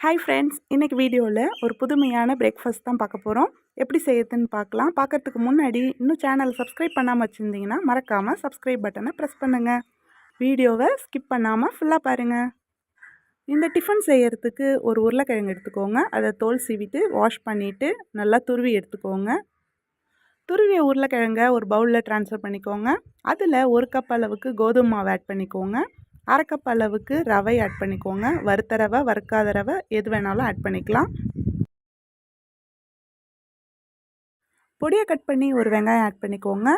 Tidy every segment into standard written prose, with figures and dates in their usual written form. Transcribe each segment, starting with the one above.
Hi friends, இன்றைக்கி வீடியோவில் ஒரு புதுமையான பிரேக்ஃபாஸ்ட் தான் பார்க்க போகிறோம். எப்படி செய்யறதுன்னு பார்க்கலாம். பார்க்கறதுக்கு முன்னாடி இன்னும் சேனல் சப்ஸ்கிரைப் பண்ணாமல் வச்சுருந்தீங்கன்னா மறக்காமல் சப்ஸ்கிரைப் பட்டனை ப்ரெஸ் பண்ணுங்கள். வீடியோவை ஸ்கிப் பண்ணாமல் ஃபுல்லாக பாருங்கள். இந்த டிஃபன் செய்யறதுக்கு ஒரு உருளைக்கிழங்கு எடுத்துக்கோங்க. அதை தோல் சீவிட்டு வாஷ் பண்ணிவிட்டு நல்லா துருவி எடுத்துக்கோங்க. துருவிய உருளைக்கிழங்கை ஒரு பவுலில் ட்ரான்ஸ்ஃபர் பண்ணிக்கோங்க. அதில் 1 கப் அளவுக்கு கோதுமை மாவு ஆட் பண்ணிக்கோங்க. 1/2 கப் அளவுக்கு ரவை ஆட் பண்ணிக்கோங்க. வறுத்த ரவை, வறுக்காத ரவை எது வேணாலும் ஆட் பண்ணிக்கலாம். பொடியாக கட் பண்ணி ஒரு வெங்காயம் ஆட் பண்ணிக்கோங்க.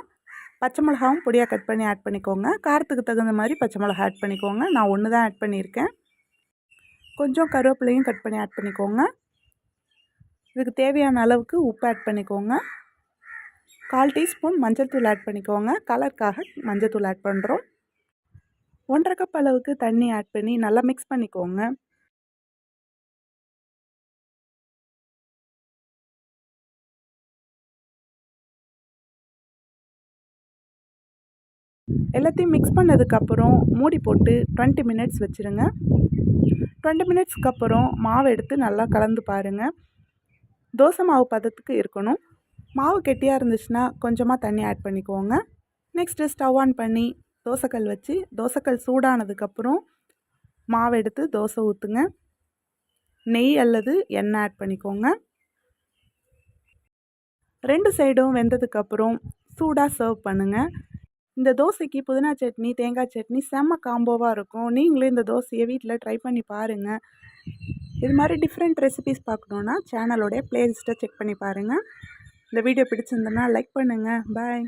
பச்சை மிளகாவும் பொடியாக கட் பண்ணி ஆட் பண்ணிக்கோங்க. காரத்துக்கு தகுந்த மாதிரி பச்சை மிளகா ஆட் பண்ணிக்கோங்க. நான் 1 தான் ஆட் பண்ணியிருக்கேன். கொஞ்சம் கருவேப்பிலையும் கட் பண்ணி ஆட் பண்ணிக்கோங்க. இதுக்கு தேவையான அளவுக்கு உப்பு ஆட் பண்ணிக்கோங்க. 1/4 டீஸ்பூன் மஞ்சள் தூள் ஆட் பண்ணிக்கோங்க. கலருக்காக மஞ்சள் தூள் ஆட் பண்ணுறோம். 1/2 கப் அளவுக்கு தண்ணி ஆட் பண்ணி நல்லா மிக்ஸ் பண்ணிக்கோங்க. எல்லாத்தையும் மிக்ஸ் பண்ணதுக்கப்புறம் மூடி போட்டு 20 மினிட்ஸ் வச்சுருங்க. 20 மினிட்ஸ்க்கு அப்புறம் மாவு எடுத்து நல்லா கலந்து பாருங்கள். தோசை மாவு பதத்துக்கு இருக்கணும். மாவு கெட்டியாக இருந்துச்சுன்னா கொஞ்சமாக தண்ணி ஆட் பண்ணிக்கோங்க. நெக்ஸ்ட்டு ஸ்டவ் ஆன் பண்ணி தோசைக்கல் வச்சு தோசைக்கல் சூடானதுக்கப்புறம் மாவு எடுத்து தோசை ஊற்றுங்க. நெய் அல்லது எண்ணெய் ஆட் பண்ணிக்கோங்க. 2 சைடும் வெந்ததுக்கப்புறம் சூடாக சர்வ் பண்ணுங்கள். இந்த தோசைக்கு புதினா சட்னி, தேங்காய் சட்னி செம்ம காம்போவாக இருக்கும். நீங்களும் இந்த தோசையை வீட்டில் ட்ரை பண்ணி பாருங்கள். இது மாதிரி டிஃப்ரெண்ட் ரெசிபீஸ் பார்க்கணுன்னா சேனலோடைய ப்ளேலிஸ்ட்டை செக் பண்ணி பாருங்கள். இந்த வீடியோ பிடிச்சிருந்ததுன்னா லைக் பண்ணுங்கள். பாய்.